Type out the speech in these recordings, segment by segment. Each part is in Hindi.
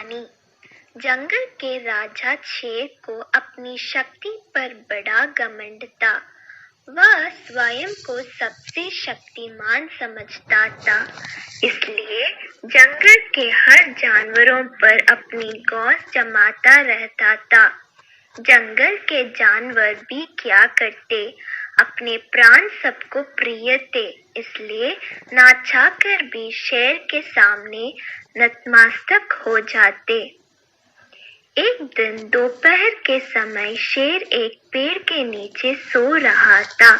कहानी। जंगल के राजा शेर को अपनी शक्ति पर बड़ा घमंड था। वह स्वयं को सबसे शक्तिमान समझता था, इसलिए जंगल के हर जानवरों पर अपनी गौर जमाता रहता था। जंगल के जानवर भी क्या करते, अपने प्राण सबको प्रिय थे, इसलिए ना चाहकर भी शेर के सामने नतमस्तक हो जाते। एक दिन दोपहर के समय शेर एक पेड़ के नीचे सो रहा था।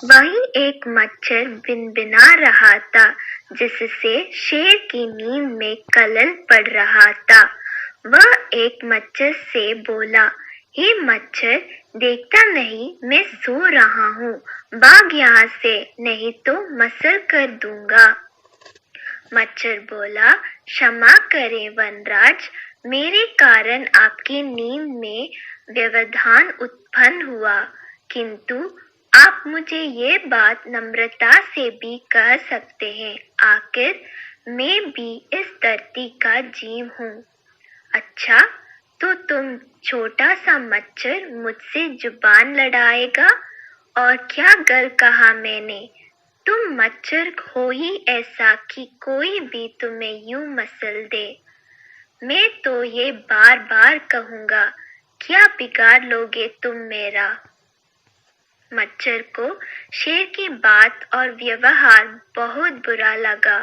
वहीं एक मच्छर भिनभिना रहा था, जिससे शेर की नींद में खलल पड़ रहा था। वह एक मच्छर से बोला, हे मच्छर, देखता नहीं मैं सो रहा हूँ, भाग यहाँ से, नहीं तो मसल कर दूंगा। मच्छर बोला, क्षमा करें वनराज, मेरे कारण आपकी नींद में व्यवधान उत्पन्न हुआ, किंतु आप मुझे ये बात नम्रता से भी कह सकते हैं, आखिर मैं भी इस धरती का जीव हूँ। अच्छा, तो तुम छोटा सा मच्छर मुझसे जुबान लड़ाएगा? और क्या गल कहा मैंने? तुम मच्छर हो ही ऐसा कि कोई भी तुम्हें यूं मसल दे। मैं तो ये बार बार कहूँगा, क्या बिगाड़ लोगे तुम मेरा? मच्छर को शेर की बात और व्यवहार बहुत बुरा लगा।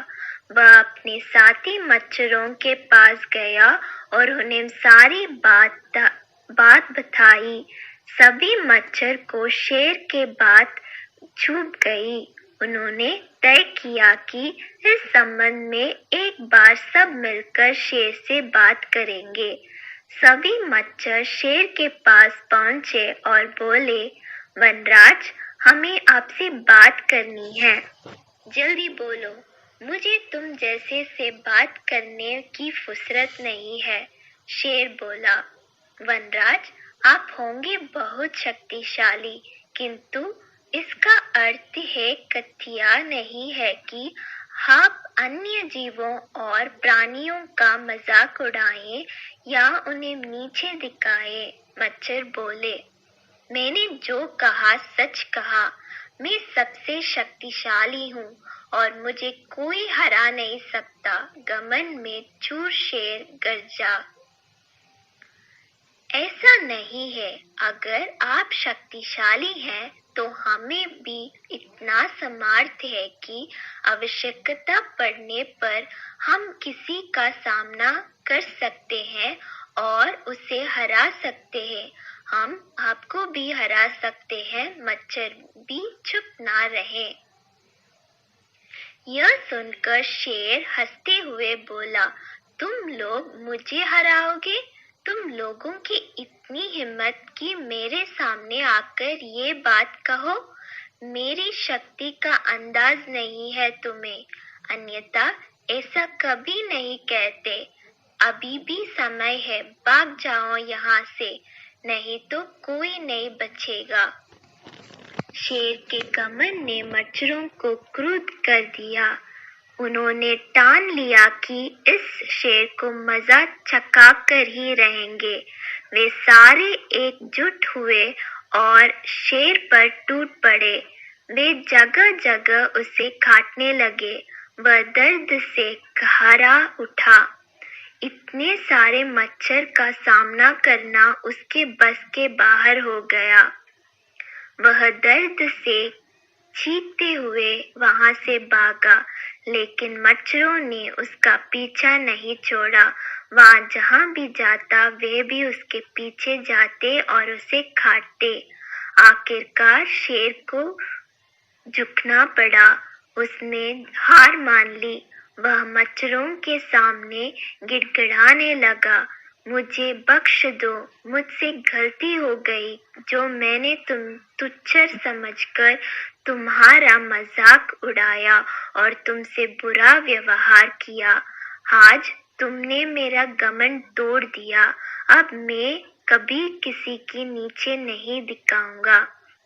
वह अपने साथी मच्छरों के पास गया और उन्हें सारी बात बताई। सभी मच्छर को शेर के बात चुभ गई। उन्होंने तय किया कि इस संबंध में एक बार सब मिलकर शेर से बात करेंगे। सभी मच्छर शेर के पास पहुंचे और बोले, वनराज, हमें आपसे बात करनी है, जल्दी बोलो, मुझे तुम जैसे से बात करने की फुर्सत नहीं है। शेर बोला, वनराज, आप होंगे बहुत शक्तिशाली, किंतु इसका अर्थ है कथिया नहीं है कि आप अन्य जीवों और प्राणियों का मजाक उड़ाएं या उन्हें नीचे दिखाएं। मच्छर बोले, मैंने जो कहा सच कहा, मैं सबसे शक्तिशाली हूँ और मुझे कोई हरा नहीं सकता। घमंड में चूर शेर गरजा। ऐसा नहीं है, अगर आप शक्तिशाली हैं तो हमें भी इतना सामर्थ्य है कि आवश्यकता पड़ने पर हम किसी का सामना कर सकते हैं और उसे हरा सकते हैं। हम आपको भी हरा सकते हैं। मच्छर भी चुप ना रहे। यह सुनकर शेर हंसते हुए बोला, तुम लोग मुझे हराओगे? तुम लोगों की इतनी हिम्मत कि मेरे सामने आकर ये बात कहो? मेरी शक्ति का अंदाज नहीं है तुम्हें, अन्यथा ऐसा कभी नहीं कहते। अभी भी समय है, भाग जाओ यहाँ से, नहीं तो कोई नहीं बचेगा। शेर के घमंड ने मच्छरों को क्रुद्ध कर दिया। उन्होंने ठान लिया कि इस शेर को मजा चखाकर ही रहेंगे। वे सारे एकजुट हुए और शेर पर टूट पड़े। वे जगह जगह उसे काटने लगे। वह दर्द से कहारा उठा। इतने सारे मच्छर का सामना करना उसके बस के बाहर हो गया। वह दर्द से चीखते हुए वहां से भागा, लेकिन मच्छरों ने उसका पीछा नहीं छोड़ा। वह जहां भी जाता वे भी उसके पीछे जाते और उसे काटते। आखिरकार शेर को झुकना पड़ा। उसने हार मान ली। वह मच्छरों के सामने गिड़गिड़ाने लगा, मुझे बख्श दो, मुझसे गलती हो गई, जो मैंने तुम तुच्छ समझकर तुम्हारा मजाक उड़ाया और तुमसे बुरा व्यवहार किया। आज तुमने मेरा घमंड तोड़ दिया। अब मैं कभी किसी के नीचे नहीं दिखाऊंगा।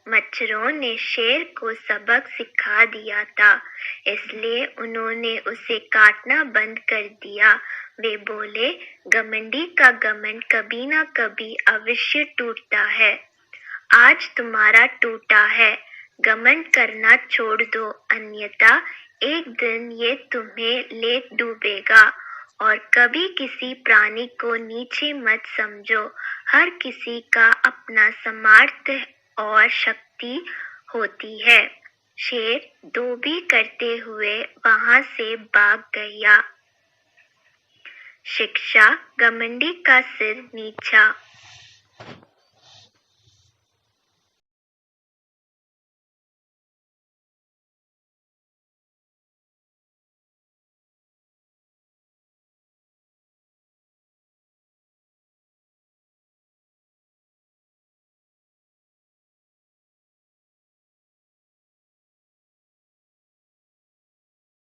मच्छरों ने शेर को सबक सिखा दिया था, इसलिए उन्होंने उसे काटना बंद कर दिया। वे बोले, घमंडी का घमंड कभी ना कभी अवश्य टूटता है। आज तुम्हारा टूटा है, घमंड करना छोड़ दो, अन्यथा एक दिन ये तुम्हें ले डूबेगा। और कभी किसी प्राणी को नीचे मत समझो, हर किसी का अपना सामर्थ्य और शक्ति होती है। शेर धोबी करते हुए वहां से भाग गया। शिक्षा, घमंडी का सिर नीचा।